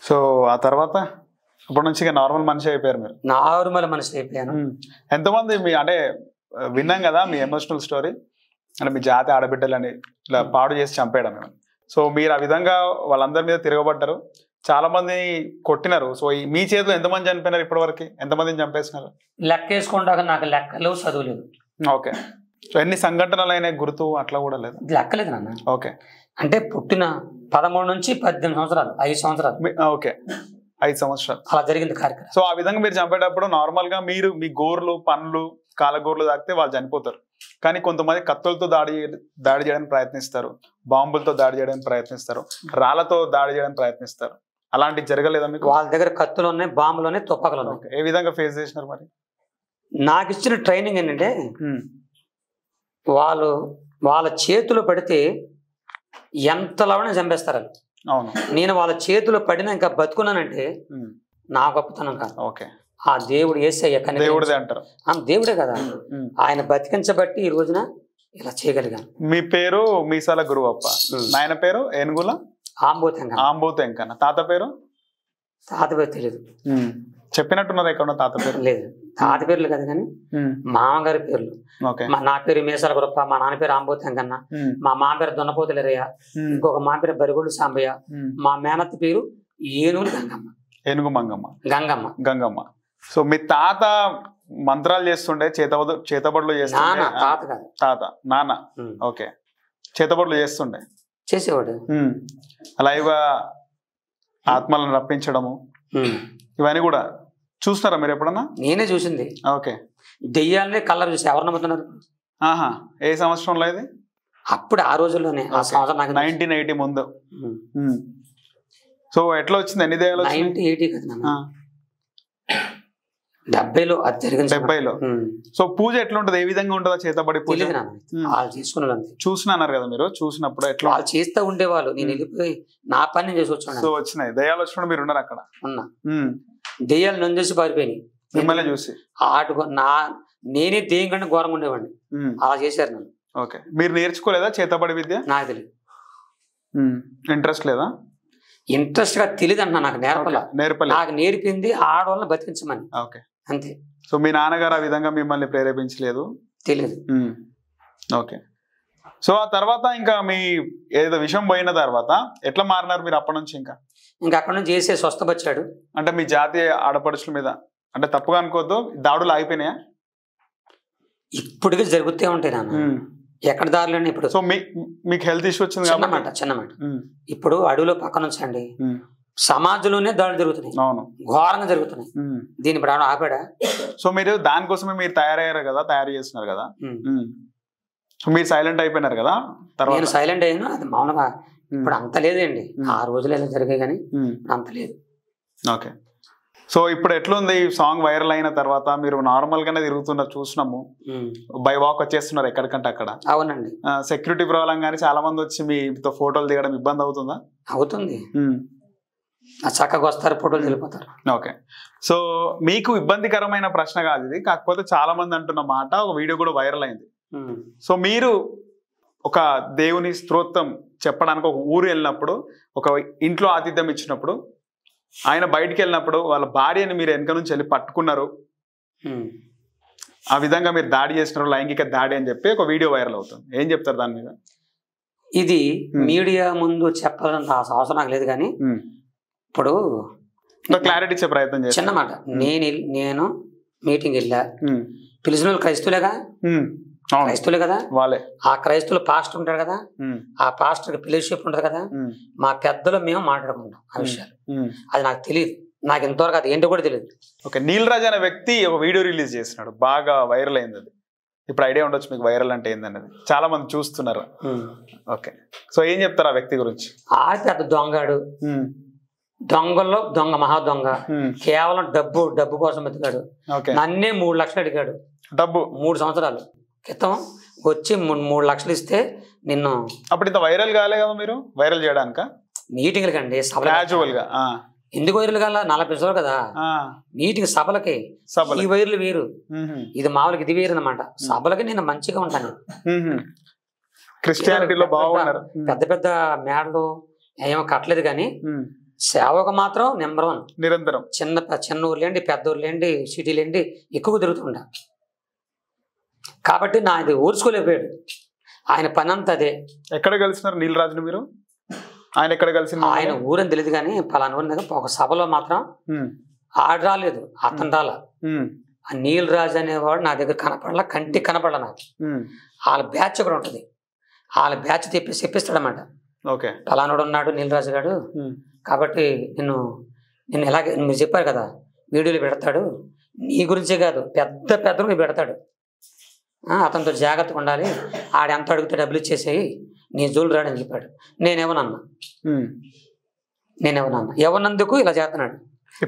So ఆ తర్వాత అప్పటి నుంచి ఇక నార్మల్ మనిషి అయిపోయారు మీరు? నార్మల్ మనిషి అయిపోయాను. ఎంతమంది మీ అంటే విన్నాం కదా మీ ఎమోషనల్ స్టోరీ, అంటే మీ జాతి ఆడబిడ్డలని ఇలా పాడు చేసి చంపేయడం. సో మీరు ఆ విధంగా వాళ్ళందరి మీద తిరగబడ్డారు, చాలా మంది కొట్టినారు. సో మీ చేతిలో ఎంతమంది చనిపోయినారు ఇప్పటి వరకు? ఎంతమందిని చంపేసినారు? లెక్క వేసుకుంటాక నాకు లెక్కలు చదువులేదు. ఓకే. సో ఎన్ని సంఘటనలు అయినా గుర్తు అట్లా కూడా లేదు? లెక్కలేదు నాన్న. ఓకే. అంటే పుట్టిన 13 నుంచి 18 సంవత్సరాలు, 5 సంవత్సరాలు. ఓకే, 5 సంవత్సరాలు అలా జరిగింది కార్యక్రమం. సో ఆ విధంగా మీరు చంపేటప్పుడు నార్మల్ గా మీరు మీ గోర్లు, పనులు, కాలగోర్లు తాకితే వాళ్ళు చనిపోతారు. కానీ కొంతమంది కత్తులతో దాడి చేయడానికి ప్రయత్నిస్తారు, బాంబులతో దాడి చేయడానికి ప్రయత్నిస్తారు, రాళ్లతో దాడి చేయడానికి ప్రయత్నిస్తారు. అలాంటి జరగలేదా మీకు? వాళ్ళ దగ్గర కత్తులు ఉన్నాయి, బాంబులు ఉన్నాయి, తుపాకులు ఉన్నాయి. ఏ విధంగా ఫేస్ చేసినారు మరి? నాకు ఇచ్చిన ట్రైనింగ్ ఏంటంటే వాళ్ళ చేతులు పడితే ఎంతలానే చంపేస్తారు. అవును. నేను వాళ్ళ చేతులు పడినా ఇంకా బతుకున్నానంటే నా గొప్పతనం కాదు. ఓకే. ఆ దేవుడు యేసయ్య దేవుడిదే అంటారు. దేవుడే కదా, ఆయన బతికించబట్టి ఈ రోజున ఇలా చేయగలిగాను. మీ పేరు మీసాల గురువప్ప, నాయన పేరు ఏనుగుల ఆంబోతెంకన్న, తాత పేరు? తాత పేరు తెలియదు. చెప్పినట్టున్నారు ఎక్కడ తాత పేరు? లేదు, తాత పేర్లు కదా కానీ మామగారి పేర్లు. నా పేరు మీసాల గురప్ప, మా నాన్న పేరు ఆంబోతెంకన్న, మా మామ పేరు దున్నపోతులరయ్య, ఇంకొక మా పేరు బరిగొడ్డు సాంబయ్య, మా మేనత్త పేరు ఏనుగులు గంగమ్మ. ఏనుగు మంగమ్మ, గంగమ్మ. సో మీ తాత మంత్రాలు చేస్తుండే, చేతబడులు చేస్తుండే? తాత నాన్న. ఓకే. చేతబడులు చేసేవాడు. అలాగే ఆత్మలను రప్పించడము ఇవన్నీ కూడా చూస్తారా మీరు ఎప్పుడన్నా? నేనే చూసింది. ఓకే. దెయ్యాలనే కలర్ చూసి ఎవరు నమ్ముతున్నారు? ఏ సంవత్సరంలో ఇది? అప్పుడు ఆ రోజుల్లోనే, 1980 ముందు. సో ఎట్లా వచ్చింది? ఎన్ని దెయ్యాలు? 1980 కదా, 70లో అది జరిగింది. 70లో. సో పూజ ఎట్లా ఉంటది? ఏ విధంగా ఉంటుందా చేతబడి పూజ? వాళ్ళు చేసుకున్నారు. చూసినారు కదా మీరు, చూసినప్పుడు ఎట్లా? వాళ్ళు చేస్తూ ఉండేవాళ్ళు, నేను వెళ్ళిపోయి నా పని చేసి వచ్చాను. సో వచ్చినాయి దెయ్యాలు వచ్చినప్పుడు మీరు ఉన్నారు అక్కడ? ఉన్నా. దెయ్యాలు నన్ను చూసి పారిపోయినాయి, మిమ్మల్ని చూసి. నేనే దెయ్యం కంటే ఘోరంగా ఉండేవాడిని. అలా చేశారు నన్ను. ఓకే. మీరు నేర్చుకోలేదా చేతబడి విద్య? నాకు తెలియదు. ఇంట్రెస్ట్ లేదా? ఇంట్రెస్ట్ గా తెలియదు అన్న, నాకు నేర్పలే. నాకు నేర్పింది ఆడవాళ్ళని బతికించమని. ఓకే, అంతే. సో మీ నాన్నగారు ఆ విధంగా మిమ్మల్ని ప్రేరేపించలేదు? తెలియదు. ఓకే. సో ఆ తర్వాత ఇంకా మీ ఏదో విషయం పోయిన తర్వాత ఎట్లా మారినారు మీరు అప్పటి నుంచి? ఇంకా అక్కడ నుంచి చేసే స్వస్థపచ్చాడు. అంటే మీ జాతీయ ఆడపడుచుల మీద, అంటే తప్పుగా అనుకోవద్దు, దాడులు ఆగిపోయినాయా? ఇప్పటికీ జరుగుతూ ఉంటాయి నాన్న, ఎక్కడ దారులని. ఇప్పుడు సో మీకు హెల్త్ ఇష్యూ వచ్చింది చిన్నమాట. ఇప్పుడు అడవిలో పక్కన ఉంచండి, సమాజంలోనే దాడులు జరుగుతున్నాయి. అవును, ఘోరంగా జరుగుతున్నాయి. దీన్ని ఇప్పుడు ఆపాడా? సో మీరు దానికోసమే మీరు తయారయ్యారు కదా, తయారు చేస్తున్నారు కదా. సో మీరు సైలెంట్ అయిపోయినారు కదా తర్వాత? నేను సైలెంట్ అయ్యాను, అది మామూలుగా. ఇప్పుడు అంత లేదండి, ఆ రోజులు ఎలా జరిగాయి కానీ అంత లేదు. ఓకే. సో ఇప్పుడు ఎట్లుంది ఈ సాంగ్ వైరల్ అయిన తర్వాత? మీరు నార్మల్ గానే తిరుగుతున్నారు, చూసినాము, బై వాక్ వచ్చేస్తున్నారు ఎక్కడికంటే అక్కడ. అవునండి. సెక్యూరిటీ ప్రాబ్లం కానీ చాలా మంది వచ్చి మీతో ఫోటోలు దిగడం ఇబ్బంది అవుతుందా? అవుతుంది. చక్కగా వస్తారు, ఫోటోలు వెళ్ళిపోతారు. ఓకే. సో మీకు ఇబ్బందికరమైన ప్రశ్న కాదు ఇది, కాకపోతే చాలా మంది అంటున్న మాట, ఒక వీడియో కూడా వైరల్ అయింది. సో మీరు ఒక దేవుని స్తోత్రం చెప్పడానికి ఒక ఊరు వెళ్ళినప్పుడు, ఒక ఇంట్లో ఆతిథ్యం ఇచ్చినప్పుడు, ఆయన బయటికి వెళ్ళినప్పుడు వాళ్ళ భార్యని మీరు వెనక నుంచి వెళ్ళి పట్టుకున్నారు, ఆ విధంగా మీరు దాడి చేసినారు, లైంగిక దాడి అని చెప్పి ఒక వీడియో వైరల్ అవుతుంది. ఏం చెప్తారు దాని మీద? ఇది మీడియా ముందు చెప్పాలంత అవసరం నాకు లేదు, కానీ ఇప్పుడు క్లారిటీ ఇచ్చే ప్రయత్నం చేస్తాను. చిన్న మాట, నేను మీటింగ్ వెళ్ళా, పిలిచిన వాళ్ళు క్రైస్తవులేగా, క్రైస్తవులే కదా వాళ్ళే. ఆ క్రైస్తవులు పాస్టర్ ఉంటాడు కదా, ఆ పాస్టర్ ఫెలోషిప్ ఉంటది కదా, మా పెద్దలు మేము మాట్లాడుకుంటాం ఆ విషయాలు. అది నాకు తెలియదు, నాకు ఇంతవరకు అది ఏంటో కూడా తెలియదు. ఓకే. నీల్ రాజ్ అనే వ్యక్తి ఒక వీడియో రిలీజ్ చేసినాడు, బాగా వైరల్ అయింది. అది ఇప్పుడు ఐడియా ఉండొచ్చు మీకు వైరల్ అంటే ఏందనేది, చాలా మంది చూస్తున్నారు. ఓకే. సో ఏం చెప్తారు ఆ వ్యక్తి గురించి? ఆ పెద్ద దొంగాడు, దొంగల్లో దొంగ, మహా దొంగ. కేవలం డబ్బు కోసం వెతికాడు. నన్నే 3 లక్షలు అడిగాడు. డబ్బు 3 సంవత్సరాల క్రితం వచ్చి 3 లక్షలు ఇస్తే నిన్ను. అప్పుడు ఇంత వైరల్ కాలే కదా మీరు? వైరల్ చేయడానిక? మీటింగ్లు కండి, క్యాజువల్ గా. ఎందుకు వైరల్ కాల? 40 నిమిషాలు కదా మీటింగ్, సభలకి. ఈ వైర్లు వేరు, ఇది మామూలుగా ఇది వేరు అనమాట. సభలకి నేను మంచిగా ఉంటాను. క్రిస్టియానిటీలో బాగున్నారు. పెద్ద పెద్ద మేడలు ఏమో కట్టలేదు, కానీ సేవకు మాత్రం నెంబర్ 1 నిరంతరం. చిన్న ఊర్లేండి, పెద్ద ఊర్లేండి, సిటీలేండి ఎక్కువ తిరుగుతుండ. కాబట్టి నా ఇది ఊర్చుకోలేకపోయాడు. ఆయన పని అంతా అదే. ఎక్కడ కలిసినారు నీలరాజుని మీరు? ఆయన ఎక్కడ కలిసి? ఆయన ఊరని తెలియదు కానీ పలానా ఊరి దగ్గర ఒక సభలో మాత్రం ఆడు రాలేదు, అతను రాలా. ఆ నీలరాజు అనేవాడు నా దగ్గర కనపడలా, కంటికి కనపడలా నాకు. వాళ్ళ బ్యాచ్ కూడా ఉంటుంది, వాళ్ళ బ్యాచ్ చెప్పిస్తాడన్నమాట. పలానాడు ఉన్నాడు నీలరాజు గారు, కాబట్టి నిన్ను ఎలాగే మీరు చెప్పారు కదా వీడియోలు పెడతాడు, నీ గురించే కాదు పెద్ద పెద్దలు పెడతాడు, అతనితో జాగ్రత్తగా ఉండాలి, ఆడ ఎంత అడిగితే డబ్బులు ఇచ్చేసేయి, నీ జోలు రాడని చెప్పాడు. నేనేమన్నా ఎవరినందుకు ఇలా చేస్తున్నాడు,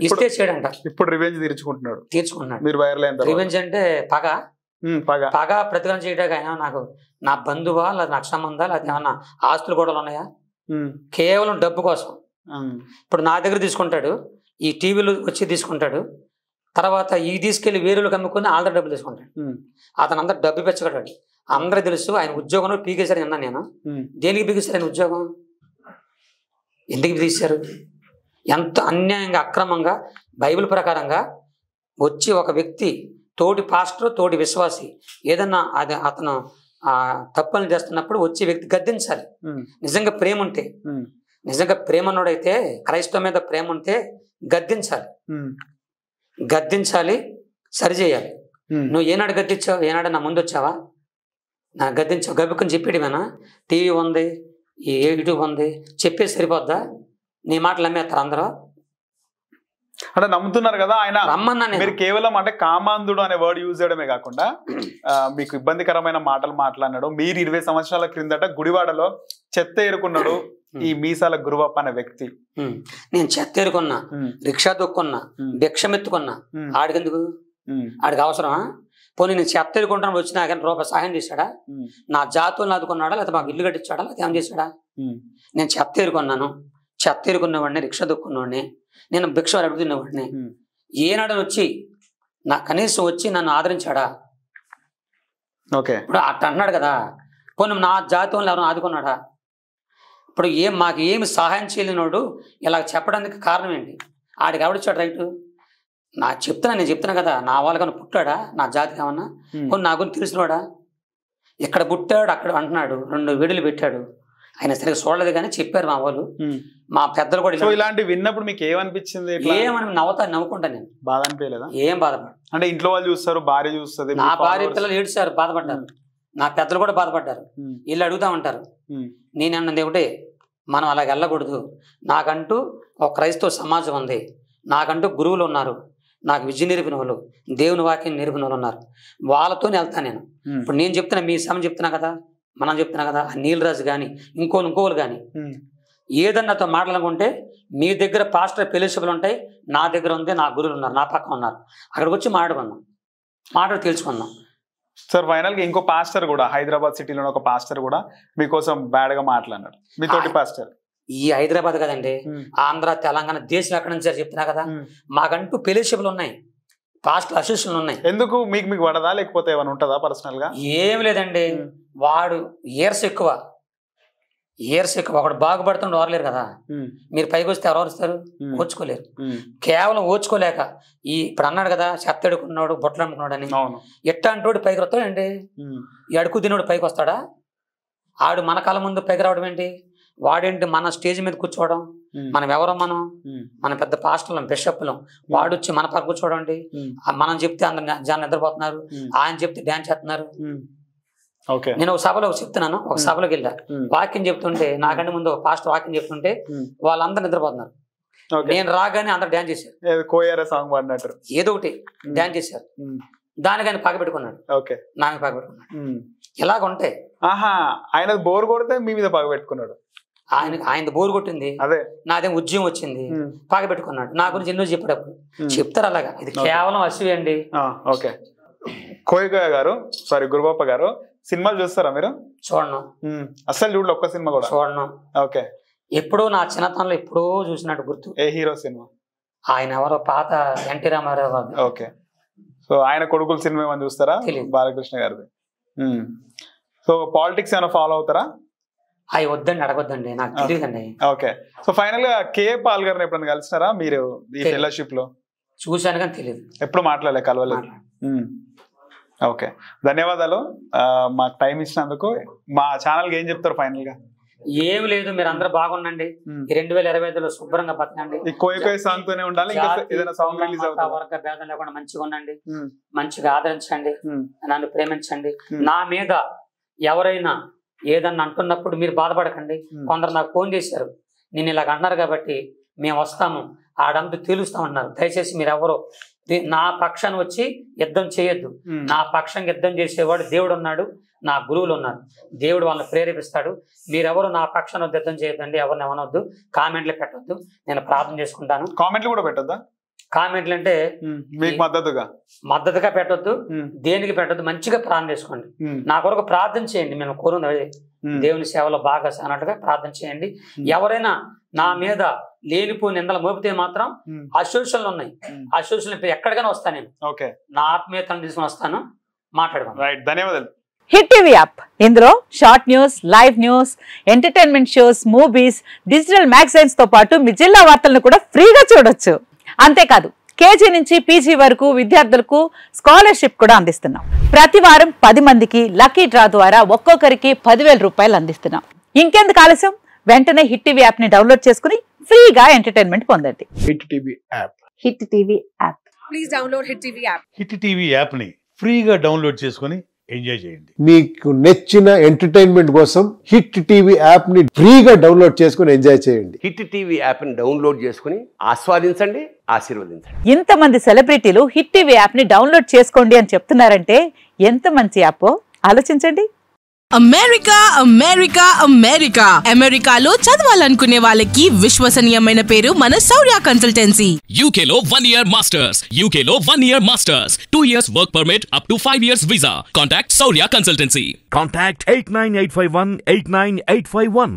ఇస్తే చేయడంట. ఇప్పుడు రివెంజ్ తీర్చుకుంటున్నాడు. మీరు వైరల్ అయిన రివెంజ్ అంటే పగ ప్రతిఫలం చేయడానికి ఆయన నాకు నా బంధువా లేదా నాకు సంబంధా లేదా ఏమన్నా ఆస్తులు కూడా ఉన్నాయా? కేవలం డబ్బు కోసం. ఇప్పుడు నా దగ్గర తీసుకుంటాడు, ఈ టీవీలు వచ్చి తీసుకుంటాడు, తర్వాత ఈ తీసుకెళ్లి వేరులకు అమ్ముకుని ఆల్రెడీ డబ్బులు తీసుకుంటాడు. అతను అందరు డబ్బు పెంచుకుంటాడు. అందరూ తెలుసు ఆయన ఉద్యోగంలో పీకేశారు అన్నా నేను. దేనికి పీకేశారు ఆయన ఉద్యోగం? ఎందుకు తీశారు? ఎంత అన్యాయంగా అక్రమంగా బైబిల్ ప్రకారంగా వచ్చి ఒక వ్యక్తి తోటి పాస్టర్ తోటి విశ్వాసి ఏదన్నా అది అతను తప్పులు చేస్తున్నప్పుడు వచ్చే వ్యక్తి గద్దించాలి. నిజంగా ప్రేమ ఉంటే, నిజంగా ప్రేమనుడైతే, క్రైస్తవ మీద ప్రేమ ఉంటే గద్దించాలి, సరిచేయాలి. నువ్వు ఏనాడు గద్దించావు? ఏనాడు నా ముందు వచ్చావా? నా గద్దించావు గబ్బుకుని చెప్పేటివేనా? టీవీ ఉంది, ఈ యూట్యూబ్ ఉంది, చెప్పేసి సరిపోద్దా? నీ మాటలు అమ్మేస్తారు అందరూ అంటే నమ్ముతున్నారు కదా. ఆయన మీరు కేవలం అంటే కామాంధుడు అనే వర్డ్ యూజ్ చేయడమే కాకుండా మీకు ఇబ్బందికరమైన మాటలు మాట్లాడినాడు. మీరు 20 సంవత్సరాల క్రిందట గుడివాడలో చెత్త ఏరుకున్నాడు ఈ మీసాల గురువప్ప అనే వ్యక్తి. నేను చెత్త ఏరుకున్నా, రిక్షా దొక్కున్నా, భిక్షమెత్తుకున్నా, ఆడికెందుకు? ఆడికి అవసరమా? పోనీ నేను చెత్త ఏరుకుంటాను వచ్చినా కానీ రూపాయి సహాయం చేశాడా? నా జాతులను ఆదుకున్నాడా, లేకపోతే మాకు ఇల్లు కట్టించాడా, లేకపోతే ఏం చేశాడా? నేను చెత్త ఏరుకున్నాను, చెత్త ఏరుకున్నవాడిని, రిక్షా దొక్కున్నవాడిని, నేను భిక్ష అడుగుతున్నవాడిని. ఏనాడు వచ్చి నా కనీసం వచ్చి నన్ను ఆదరించాడా? ఇప్పుడు అట్ట అన్నాడు కదా. పోనీ నా జాతీయంలో ఎవరైనా ఆదుకున్నాడా? ఇప్పుడు మాకు ఏమి సహాయం చేయలేనోడు ఇలా చెప్పడానికి కారణం ఏంటి? ఆడికి ఎవడిచ్చాడు రైటు? నేను చెప్తున్నా కదా, నా వాళ్ళకన్నా పుట్టాడా? నా జాతికి ఏమన్నా కొన్ని నా గురించి తెలిసినవాడా? ఇక్కడ పుట్టాడు అక్కడ అంటున్నాడు, 2 వీడియోలు పెట్టాడు, ఆయన సరిగ్గా చూడలేదు కానీ చెప్పారు మా వాళ్ళు, మా పెద్దలు కూడా. ఇలాంటి విన్నప్పుడు మీకు ఏమనిపించింది? ఏమని నవ్వుకుంటా నేను. బాధ అనిపించలేదా? ఏం బాధపడ అంటే ఇంట్లో వాళ్ళు చూస్తారు, భార్య చూస్తుంది, నా భార్య పిల్లలు ఏడ్చారు, బాధపడ్డారు, నా పెద్దలు కూడా బాధపడ్డారు. వీళ్ళు అడుగుతా ఉంటారు. నేనన్నది ఒకటే, మనం అలాగ వెళ్ళకూడదు. నాకంటూ ఒక క్రైస్తవ సమాజం ఉంది, నాకంటూ గురువులు ఉన్నారు, నాకు విద్య నేర్పిన వాళ్ళు, దేవుని వాక్యం నేర్పిన వాళ్ళు ఉన్నారు, వాళ్ళతో వెళ్తాను నేను. ఇప్పుడు నేను చెప్తున్నా, మీ సమయం చెప్తున్నా కదా, మనం చెప్తున్నా కదా, ఆ నీలరాజు కానీ ఇంకోళ్ళు కానీ ఏదన్నాతో మాట్లాడుకుంటే, మీ దగ్గర పాస్టర్ ఫెలోషిప్లు ఉంటాయి, నా దగ్గర ఉంది, నా గురువులు ఉన్నారు, నా పక్కన ఉన్నారు, అక్కడికి వచ్చి మాట్లాడి తెలుసుకుందాం. సార్ ఫైనల్ గా ఇంకో పాస్టర్ కూడా హైదరాబాద్ సిటీలో ఒక పాస్టర్ కూడా మీకోసం బ్యాడ్ గా మాట్లాడినాడు, మీతోటి పాస్టర్. ఈ హైదరాబాద్ కదండి, ఆంధ్ర తెలంగాణ దేశం ఎక్కడి నుంచి చెప్తున్నా కదా, మాకంటూ ఫెలోషిప్లు ఉన్నాయి, పాస్టర్ అసోసియేషన్లు ఉన్నాయి. ఎందుకు మీకు పడదా, లేకపోతే ఏమైనా ఉంటుందా పర్సనల్ గా? ఏం లేదండి, వాడు ఇయర్స్ ఎక్కువ, ఒకడు బాగుపడుతుండే ఓరలేరు కదా. మీరు పైకి వస్తే ఎవరు వస్తారు? ఓర్చుకోలేరు. కేవలం ఓర్చుకోలేక ఇప్పుడు అన్నాడు కదా, చెత్త అడుకున్నాడు, బొట్టలు అమ్ముకున్నాడు అని. ఎట్టాంటోడు పైకి వస్తాడండి? ఈ అడుగు తినోడు పైకి వస్తాడా? ఆడు మన కాలం ముందు పైకి రావడం ఏంటి? వాడేంటి మన స్టేజ్ మీద కూర్చోవడం? మనం ఎవరో, మన పెద్ద పాస్టర్లం, బిషప్లం, వాడు వచ్చి మన పక్క కూర్చోవడం అండి. మనం చెప్తే అందరు జనం నిద్రపోతున్నారు, ఆయన చెప్తే డ్యాన్స్ చేస్తున్నారు. నేను ఒక సభలో చెప్తున్నాను, ఒక సభలోకి వెళ్ళా, వాక్యం చెప్తుంటే, నాకంటే ముందు ఒక పాస్టర్ వాక్యం చెప్తుంటే వాళ్ళందరూ నిద్రపోతున్నారు. నేను రాగానే అందరు డ్యాన్స్ చేశారు, ఏదో ఒకటి డ్యాన్స్ చేశారు. దానికి ఆయన పగబెట్టుకున్నాడు, నాకు పగబెట్టుకున్నాడు. ఇలాగుంటే ఆయన బోర్ కొడితే మీ మీద పగబెట్టుకున్నాడు. ఆయన బోరు కొట్టింది, నాదేం ఉద్యమం వచ్చింది, పగబెట్టుకున్నాడు. నా గురించి ఎన్నో చెప్పేటప్పుడు చెప్తారు అలాగా. ఇది కేవలం అసూయ అండి. కోయిగా గారు, సారీ గురువప్ప గారు, సినిమాలు చూస్తారా మీరు? చూడను, అసలు చూడలే ఒక్క సినిమా కూడా? చూడను. ఓకే. ఎప్పుడో నా చిన్నతనంలో ఎప్పుడో చూసినట్టు గుర్తు. ఏ హీరో సినిమా? ఆయన ఎవరో పాత ఎన్టీ రామారావు గారు. ఓకే. సో ఆయన కొడుకుల సినిమా ఏమైనా చూస్తారా? బాలకృష్ణ గారిది. సో పాలిటిక్స్ ఏమైనా ఫాలో అవుతారా? అవి వద్దండి, అడగొద్దండి, నాకు తెలియదండి. ఓకే. సో ఫైనల్ గా కేఏ పాల్ గారిని ఎప్పుడైనా కలిసినారా మీరు ఈ ఫెలోషిప్ లో? చూశాను కానీ తెలియదు, ఎప్పుడు మాట్లాడలే, కలవలేదు. ఓకే, ధన్యవాదాలు మాకు టైం ఇచ్చినందుకు. మా ఛానల్ కి ఏం చెప్తారు ఫైనల్ గా? ఏమి లేదు, మీరు అందరూ బాగుండండి. 2025లో శుభ్రంగా బతకండి. సాంగ్ తోనే ఉండాలి. వర్గ భేదం లేకుండా మంచిగా ఉండండి, మంచిగా ఆదరించండి, నన్ను ప్రేమించండి. నా మీద ఎవరైనా ఏదన్నా అంటున్నప్పుడు మీరు బాధపడకండి. కొందరు నాకు ఫోన్ చేశారు, నేను ఇలాగ అంటున్నారు కాబట్టి మేము వస్తాము, ఆడంతా తేలుస్తామన్నారు. దయచేసి మీరు ఎవరో నా పక్షాన్ని వచ్చి యుద్ధం చేయొద్దు. నా పక్షం యుద్ధం చేసేవాడు దేవుడు ఉన్నాడు, నా గురువులు ఉన్నారు. దేవుడు వాళ్ళని ప్రేరేపిస్తాడు. మీరెవరు నా పక్షాన్ని యుద్ధం చేయొద్దండి, ఎవరిని ఏమనొద్దు, కామెంట్లు పెట్టొద్దు. నేను ప్రార్థన చేసుకుంటాను. కామెంట్లు కూడా పెట్టొద్దా? కామెంట్లు అంటే మీకు మద్దతుగా పెట్టొద్దు, దేనికి పెట్టొద్దు, మంచిగా ప్రార్థన చేసుకోండి. నా కొరకు ప్రార్థన చేయండి. మేము కోరుంది దేవుని సేవలో బాగా అన్నట్టుగా ప్రార్థన చేయండి. ఎవరైనా నా మీద లేనిపోయి నిందలు మోపితే మాత్రం అసోసియేషన్లు ఉన్నాయి, అసోసియేషన్ ఎక్కడికైనా వస్తాను నేను. నా ఆత్మీయతను తీసుకుని వస్తాను, మాట్లాడుకుంటాను. ధన్యవాదాలు. హిట్ టీవీ యాప్, ఇందులో short news, live news, entertainment shows, movies, digital magazines తో పాటు మీ జిల్లా వార్తలను కూడా ఫ్రీగా చూడొచ్చు. అంతేకాదు కేజీ నుంచి పీజీ వరకు విద్యార్థులకు స్కాలర్షిప్ కూడా అందిస్తున్నాం. ప్రతి వారం 10 మందికి లక్కీ డ్రా ద్వారా ఒక్కొక్కరికి 10,000 రూపాయలు అందిస్తున్నాం. ఇంకెందుకు ఆలస్యం, వెంటనే హిట్ టీవీ యాప్ ని డౌన్లోడ్ చేసుకుని ఫ్రీగా ఎంటర్టైన్మెంట్ పొందండి. Hit TV app. Hit TV app. Please download hit TV app. Hit TV app ని ఫ్రీగా డౌన్లోడ్ చేసుకుని ఎంజాయ్ చేయండి. మీకు నచ్చిన ఎంటర్టైన్మెంట్ కోసం హిట్ టీవీ యాప్ ని ఫ్రీగా డౌన్లోడ్ చేసుకుని ఎంజాయ్ చేయండి. హిట్ టీవీ యాప్ ని డౌన్లోడ్ చేసుకుని ఆస్వాదించండి, ఆశీర్వదించండి. ఇంతమంది సెలబ్రిటీలు హిట్ టీవీ యాప్ ని డౌన్లోడ్ చేసుకోండి అని చెప్తున్నారంటే ఎంత మంచి యాప్ ఆలోచించండి. అమెరికా అమెరికా అమెరికా అమెరికాలో చదవాలనుకునే వాళ్ళకి విశ్వసనీయమైన పేరు మన శౌర్య కన్సల్టెన్సీ. UK లో 1 year masters, UK లో 1 year masters, 2 years work permit up to 5 years visa. Contact Shaurya Consultancy. Contact 89851 89851.